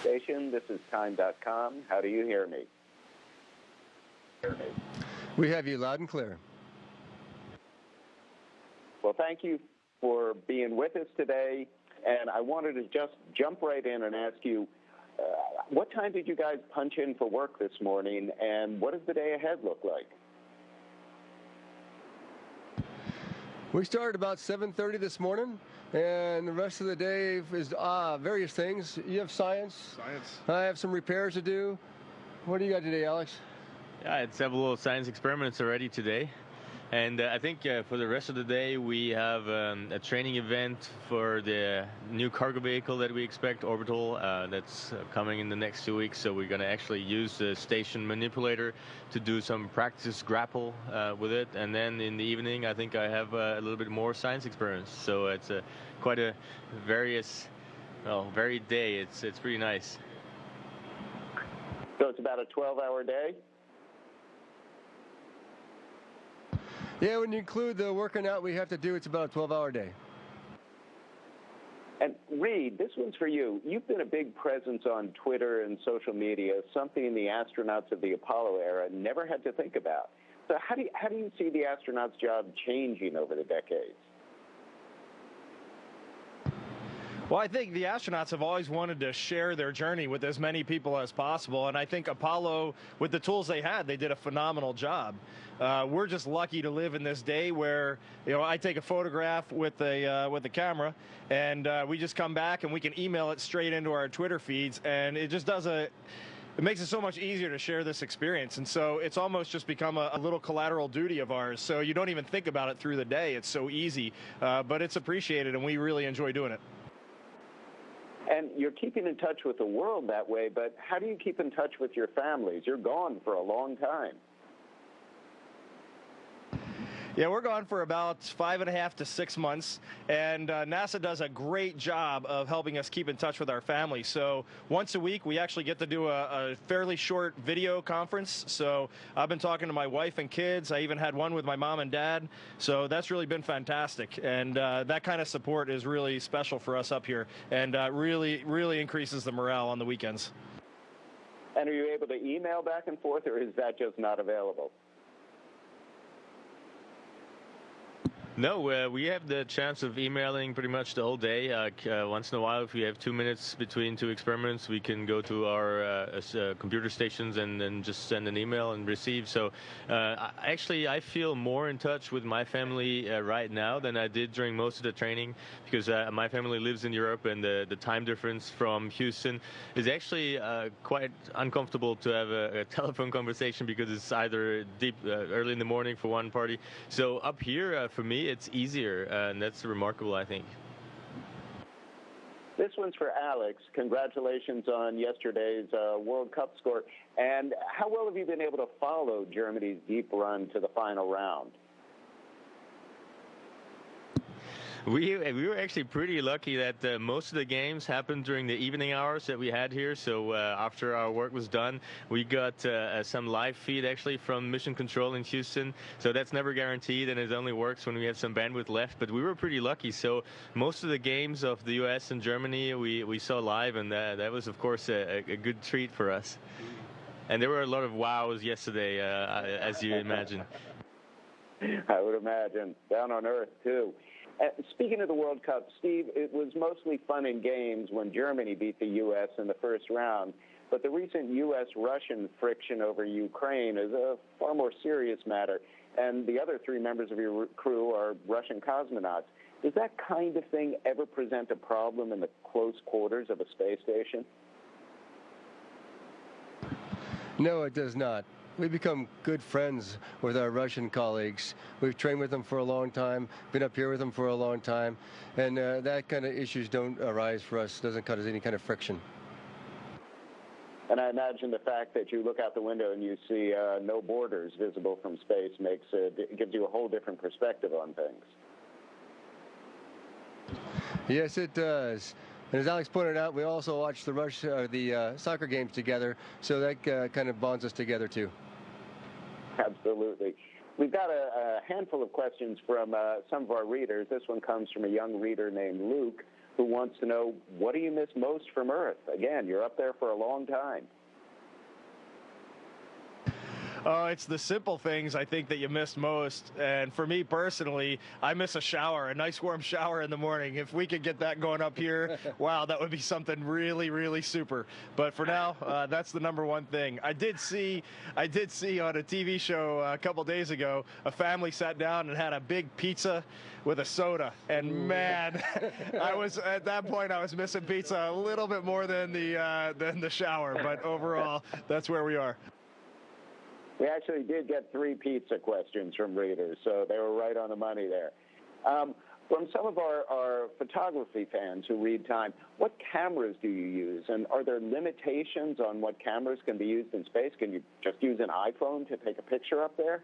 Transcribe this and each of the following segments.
station. This is time.com. How do you hear me? We have you loud and clear. Well, thank you for being with us today. And I wanted to just jump right in and ask you, what time did you guys punch in for work this morning, and what does the day ahead look like? We started about 7:30 this morning, and the rest of the day is various things. You have science. I have some repairs to do. What do you got today, Alex? Yeah, I had several science experiments already today. And I think for the rest of the day, we have a training event for the new cargo vehicle that we expect, Orbital, that's coming in the next 2 weeks. So we're going to actually use the station manipulator to do some practice grapple with it. And then in the evening, I think I have a little bit more science experiments. So it's quite a varied day. It's pretty nice. So it's about a 12-hour day? Yeah, when you include the working out we have to do, it's about a 12-hour day. And Reed, this one's for you. You've been a big presence on Twitter and social media, something the astronauts of the Apollo era never had to think about. So how do you see the astronauts' job changing over the decades? Well, I think the astronauts have always wanted to share their journey with as many people as possible, and I think Apollo, with the tools they had, they did a phenomenal job. We're just lucky to live in this day where, I take a photograph with the camera, and we just come back and we can email it straight into our Twitter feeds, and it just it makes it so much easier to share this experience. And so it's almost just become a little collateral duty of ours. So you don't even think about it through the day. It's so easy, but it's appreciated, and we really enjoy doing it. And you're keeping in touch with the world that way, but how do you keep in touch with your families? You're gone for a long time. Yeah, we're gone for about 5.5 to 6 months, and NASA does a great job of helping us keep in touch with our family. So once a week, we actually get to do a fairly short video conference. So I've been talking to my wife and kids. I even had one with my mom and dad. So that's really been fantastic, and that kind of support is really special for us up here, and really increases the morale on the weekends. And are you able to email back and forth, or is that just not available? No, we have the chance of emailing pretty much the whole day. Once in a while, if we have 2 minutes between two experiments, we can go to our computer stations and then just send an email and receive. So actually, I feel more in touch with my family right now than I did during most of the training, because my family lives in Europe, and the time difference from Houston is actually quite uncomfortable to have a telephone conversation, because it's either deep early in the morning for one party. So up here, for me, it's easier, and that's remarkable, I think. This one's for Alex. Congratulations on yesterday's World Cup score. And how well have you been able to follow Germany's deep run to the final round? We were actually pretty lucky that most of the games happened during the evening hours that we had here. So after our work was done, we got some live feed actually from Mission Control in Houston. So that's never guaranteed, and it only works when we have some bandwidth left. But we were pretty lucky. So most of the games of the U.S. and Germany we saw live, and that was, of course, a good treat for us. And there were a lot of wows yesterday, as you imagine. I would imagine. Down on Earth, too. Speaking of the World Cup, Steve, it was mostly fun and games when Germany beat the U.S. in the first round, but the recent U.S.-Russian friction over Ukraine is a far more serious matter, and the other three members of your crew are Russian cosmonauts. Does that kind of thing ever present a problem in the close quarters of a space station? No, it does not. We've become good friends with our Russian colleagues. We've trained with them for a long time, been up here with them for a long time, and that kind of issues don't arise for us, doesn't cause any kind of friction. And I imagine the fact that you look out the window and you see no borders visible from space it gives you a whole different perspective on things. Yes, it does. And as Alex pointed out, we also watch the soccer games together, so that kind of bonds us together too. Absolutely. We've got a handful of questions from some of our readers. This one comes from a young reader named Luke, who wants to know, what do you miss most from Earth? Again, you're up there for a long time. Oh, it's the simple things, I think, that you miss most. And for me personally, I miss a shower, a nice warm shower in the morning. If we could get that going up here, wow, that would be something really, really super. But for now, that's the number one thing. I did see on a TV show a couple days ago, a family sat down and had a big pizza with a soda. And man, at that point, I was missing pizza a little bit more than the shower. But overall, that's where we are. We actually did get 3 pizza questions from readers, so they were right on the money there. From some of our photography fans who read Time, what cameras do you use? And are there limitations on what cameras can be used in space? Can you just use an iPhone to take a picture up there?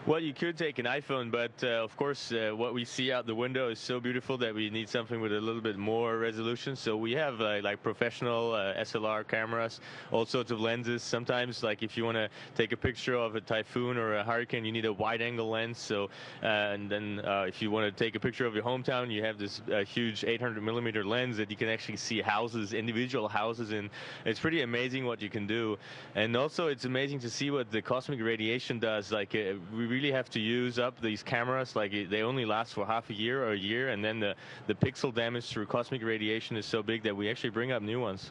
Well, you could take an iPhone, but of course, what we see out the window is so beautiful that we need something with a little bit more resolution. So we have like professional SLR cameras, all sorts of lenses. Sometimes, like if you want to take a picture of a typhoon or a hurricane, you need a wide-angle lens. So, and then if you want to take a picture of your hometown, you have this huge 800-millimeter lens that you can actually see houses, individual houses, in. It's pretty amazing what you can do. And also, it's amazing to see what the cosmic radiation does. Like we really have to use up these cameras. Like they only last for half a year or a year, and then the pixel damage through cosmic radiation is so big that we actually bring up new ones.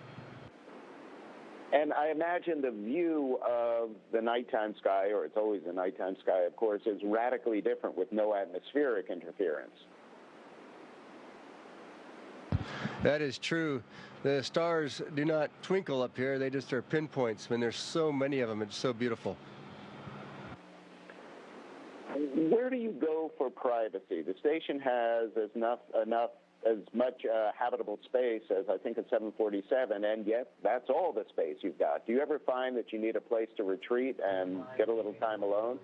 And I imagine the view of the nighttime sky, or it's always the nighttime sky, of course, is radically different with no atmospheric interference. That is true. The stars do not twinkle up here. They just are pinpoints. When there's so many of them, it's so beautiful. Where do you go for privacy? The station has as much habitable space as I think a 747, and yet that's all the space you've got. Do you ever find that you need a place to retreat and get a little time alone?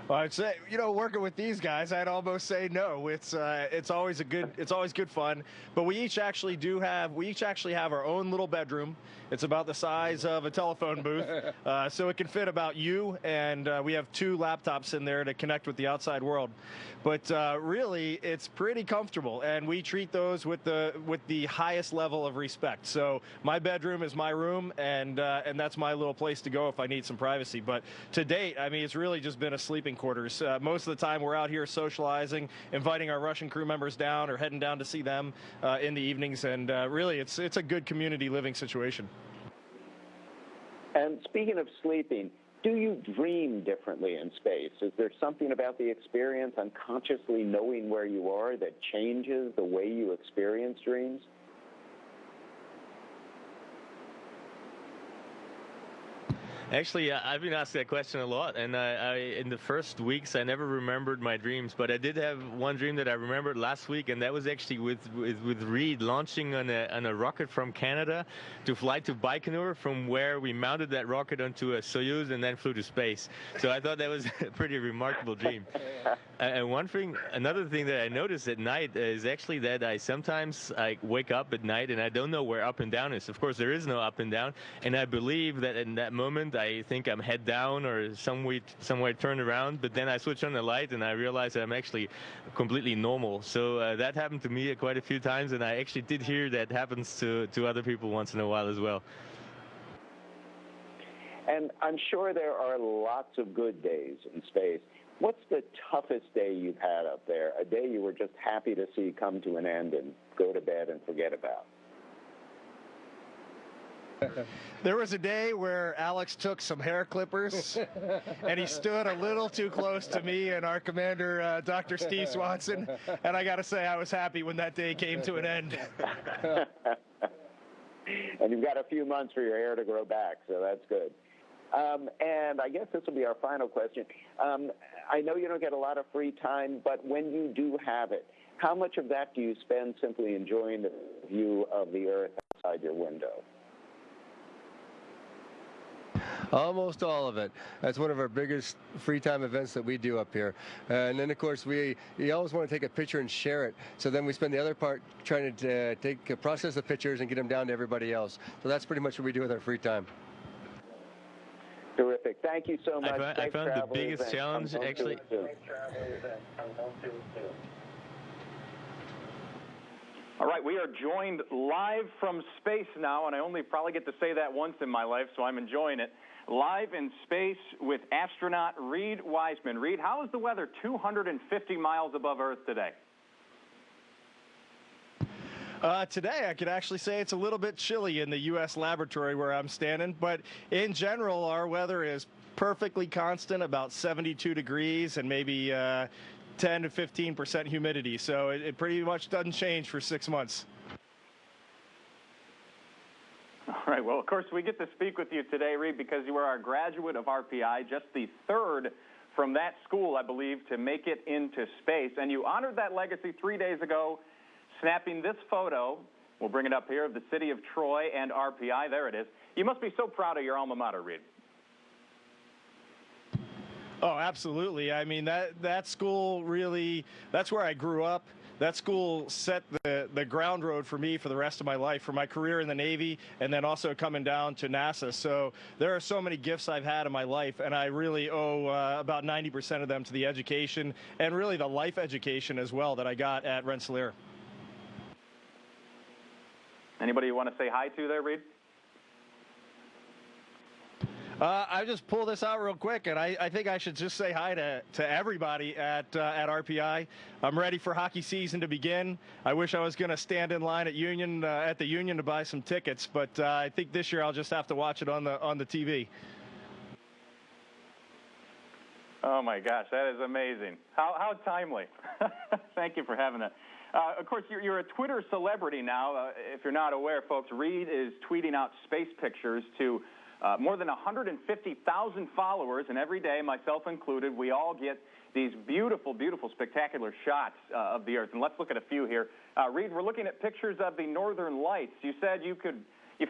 Well, I'd say, working with these guys, I'd almost say no. It's always good fun. But we each actually have our own little bedroom. It's about the size of a telephone booth, so it can fit about you. And we have 2 laptops in there to connect with the outside world. But really, it's pretty comfortable, and we treat those with the highest level of respect. So my bedroom is my room, and that's my little place to go if I need some privacy. But to date, I mean, it's really just been a sleeping quarters. Most of the time we're out here socializing, inviting our Russian crew members down or heading down to see them in the evenings, and really it's a good community living situation. And speaking of sleeping, do you dream differently in space? Is there something about the experience, unconsciously knowing where you are, that changes the way you experience dreams? Actually, I've been asked that question a lot, and in the first weeks I never remembered my dreams, but I did have one dream that I remembered last week, and that was actually with Reed launching on a rocket from Canada to fly to Baikonur, from where we mounted that rocket onto a Soyuz and then flew to space. So I thought that was a pretty remarkable dream. And another thing that I notice at night is actually that I sometimes wake up at night and I don't know where up and down is. Of course, there is no up and down, and I believe that in that moment I think I'm head down or somewhere turned around, but then I switch on the light and I realize that I'm actually completely normal. So that happened to me quite a few times, and I actually did hear that happens to other people once in a while as well. And I'm sure there are lots of good days in space. What's the toughest day you've had up there, a day you were just happy to see come to an end and go to bed and forget about? There was a day where Alex took some hair clippers and he stood a little too close to me and our commander, Dr. Steve Swanson, and I got to say I was happy when that day came to an end. And you've got a few months for your hair to grow back, so that's good. And I guess this will be our final question. I know you don't get a lot of free time, but when you do have it, how much of that do you spend simply enjoying the view of the Earth outside your window? Almost all of it. That's one of our biggest free time events that we do up here. And then, of course, you always want to take a picture and share it. So then we spend the other part trying to process the pictures and get them down to everybody else. So that's pretty much what we do with our free time. Terrific. Thank you so much. I found the biggest challenge actually. All right, we are joined live from space now, and I only probably get to say that once in my life, so I'm enjoying it. Live in space with astronaut Reed Wiseman. Reed, how is the weather 250 miles above Earth today? Today, I could actually say it's a little bit chilly in the U.S. laboratory where I'm standing, but in general, our weather is perfectly constant, about 72 degrees and maybe 10 to 15% humidity, so it pretty much doesn't change for 6 months. All right, well, of course, we get to speak with you today, Reed, because you are a graduate of RPI, just the third from that school, I believe, to make it into space, and you honored that legacy 3 days ago, snapping this photo, we'll bring it up here, of the city of Troy and RPI. There it is. You must be so proud of your alma mater, Reed. Oh, absolutely. I mean, that school really, that's where I grew up. That school set the ground road for me for the rest of my life, for my career in the Navy, and then also coming down to NASA. So there are so many gifts I've had in my life, and I really owe about 90% of them to the education and really the life education as well that I got at Rensselaer. Anybody you want to say hi to there, Reed? I just pull this out real quick, and I think I should just say hi to everybody at RPI. I'm ready for hockey season to begin. I wish I was going to stand in line at the Union to buy some tickets, but I think this year I'll just have to watch it on the TV. Oh my gosh, that is amazing. How timely. Thank you for having that. Of course, you're a Twitter celebrity now. If you're not aware, folks, Reed is tweeting out space pictures to more than 150,000 followers, and every day, myself included, we all get these beautiful, beautiful, spectacular shots of the Earth. And let's look at a few here. Reed, we're looking at pictures of the Northern Lights. You said you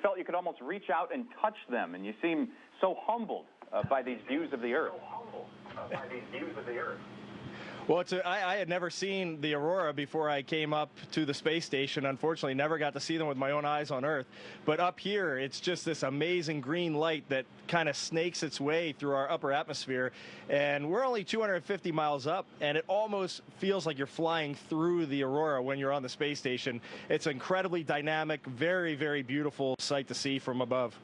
felt you could almost reach out and touch them, and you seem so humbled by these views of the Earth. Well, I had never seen the aurora before I came up to the space station. Unfortunately, never got to see them with my own eyes on Earth. But up here, it's just this amazing green light that kind of snakes its way through our upper atmosphere. And we're only 250 miles up, and it almost feels like you're flying through the aurora when you're on the space station. It's an incredibly dynamic, very, very beautiful sight to see from above.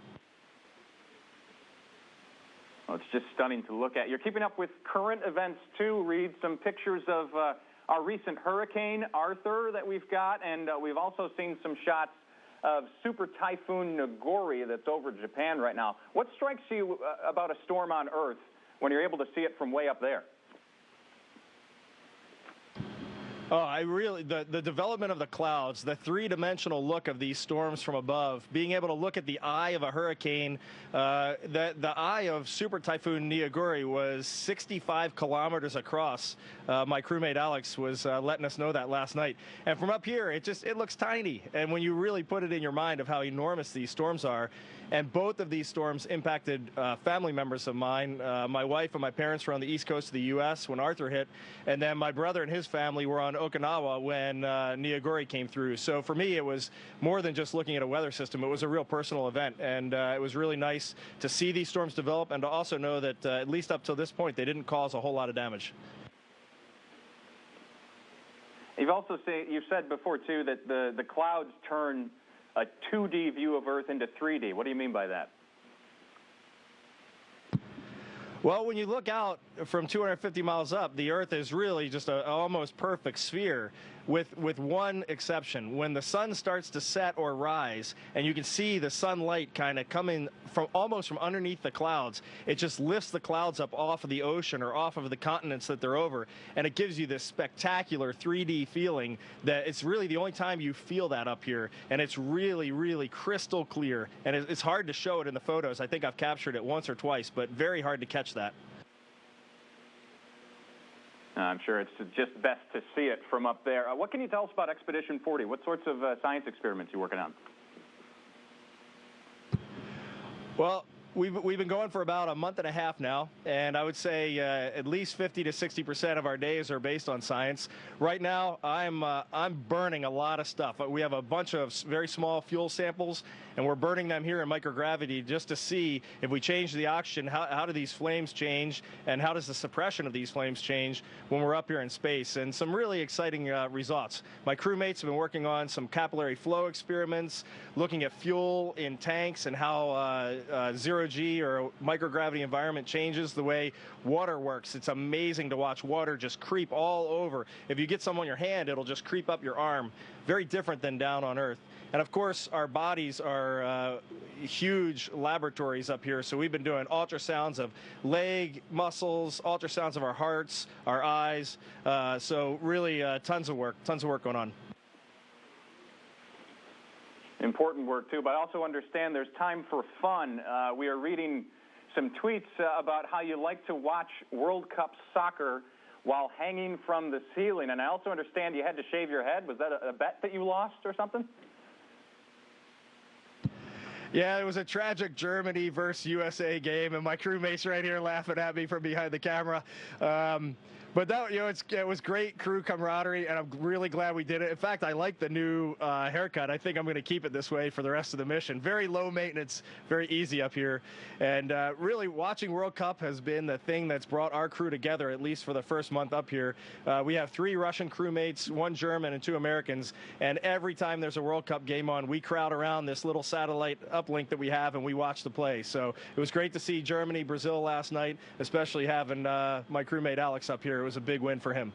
Well, it's just stunning to look at. You're keeping up with current events, too, Reed. Some pictures of our recent hurricane, Arthur, that we've got, and we've also seen some shots of Super Typhoon Nagori that's over Japan right now. What strikes you about a storm on Earth when you're able to see it from way up there? Oh, the development of the clouds, the three-dimensional look of these storms from above, being able to look at the eye of a hurricane, the eye of Super Typhoon Nagori was 65 kilometers across. My crewmate Alex was letting us know that last night. And from up here, it looks tiny. And when you really put it in your mind of how enormous these storms are, and both of these storms impacted family members of mine. My wife and my parents were on the east coast of the U.S. when Arthur hit, and then my brother and his family were on Okinawa when Nagori came through. So for me, it was more than just looking at a weather system. It was a real personal event, and it was really nice to see these storms develop and to also know that at least up till this point, they didn't cause a whole lot of damage. You've said before, too, that the clouds turn a 2D view of Earth into 3D. What do you mean by that? Well, when you look out from 250 miles up, the Earth is really just an almost perfect sphere, with one exception. When the sun starts to set or rise, and you can see the sunlight kind of coming from almost from underneath the clouds, it just lifts the clouds up off of the ocean or off of the continents that they're over, and it gives you this spectacular 3D feeling that it's really the only time you feel that up here, and it's really, really crystal clear, and it's hard to show it in the photos. I think I've captured it once or twice, but very hard to catch that. I'm sure it's just best to see it from up there. What can you tell us about Expedition 40? What sorts of science experiments are you working on? Well, we've been going for about a month and a half now, and I would say at least 50 to 60% of our days are based on science. Right now, I'm burning a lot of stuff. We have a bunch of very small fuel samples, and we're burning them here in microgravity just to see if we change the oxygen, how do these flames change, and how does the suppression of these flames change when we're up here in space. And some really exciting results. My crewmates have been working on some capillary flow experiments, looking at fuel in tanks and how zero-G or microgravity environment changes the way water works. It's amazing to watch water just creep all over. If you get some on your hand, it'll just creep up your arm. Very different than down on Earth. And of course, our bodies are huge laboratories up here. So we've been doing ultrasounds of leg muscles, ultrasounds of our hearts, our eyes. So really tons of work going on. Important work, too, but I also understand there's time for fun. We are reading some tweets about how you like to watch World Cup soccer while hanging from the ceiling. And I also understand you had to shave your head. Was that a bet that you lost or something? Yeah, it was a tragic Germany versus USA game, and my crewmates right here laughing at me from behind the camera. But that, it was great crew camaraderie, and I'm really glad we did it. In fact, I like the new haircut. I think I'm going to keep it this way for the rest of the mission. Very low maintenance, very easy up here. And really, watching World Cup has been the thing that's brought our crew together, at least for the first month up here. We have 3 Russian crewmates, 1 German, and 2 Americans. And every time there's a World Cup game on, we crowd around this little satellite uplink that we have, and we watch the play. So it was great to see Germany, Brazil last night, especially having my crewmate Alex up here. It was a big win for him.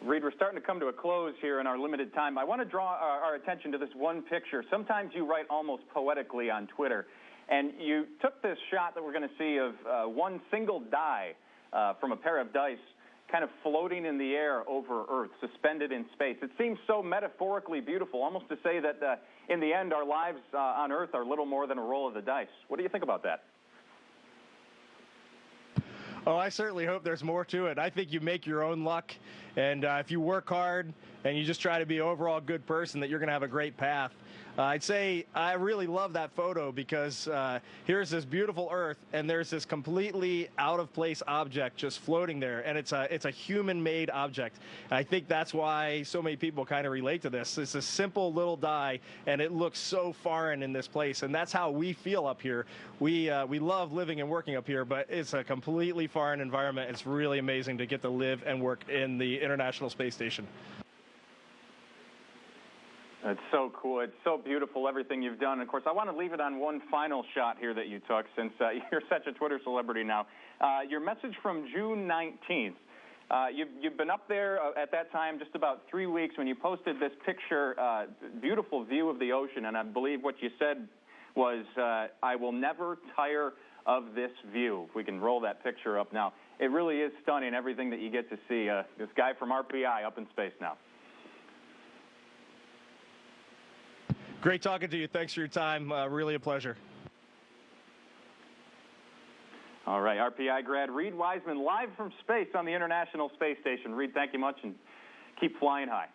Reed, we're starting to come to a close here in our limited time. I want to draw our attention to this one picture. Sometimes you write almost poetically on Twitter, and you took this shot that we're going to see of one single die from a pair of dice kind of floating in the air over Earth, suspended in space. It seems so metaphorically beautiful, almost to say that in the end, our lives on Earth are little more than a roll of the dice. What do you think about that? Oh, I certainly hope there's more to it. I think you make your own luck, and if you work hard and you just try to be an overall good person, that you're going to have a great path. I'd say I really love that photo because here's this beautiful Earth, and there's this completely out-of-place object just floating there, and it's a human-made object. And I think that's why so many people kind of relate to this. It's a simple little die, and it looks so foreign in this place, and that's how we feel up here. We love living and working up here, but it's a completely foreign environment. It's really amazing to get to live and work in the International Space Station. It's so cool. It's so beautiful, everything you've done. And of course, I want to leave it on one final shot here that you took, since you're such a Twitter celebrity now. Your message from June 19th. You've been up there at that time just about 3 weeks when you posted this picture, beautiful view of the ocean, and I believe what you said was, I will never tire of this view. If we can roll that picture up now. It really is stunning, everything that you get to see. This guy from RPI up in space now. Great talking to you. Thanks for your time. Really a pleasure. All right, RPI grad Reed Wiseman live from space on the International Space Station. Reed, thank you much, and keep flying high.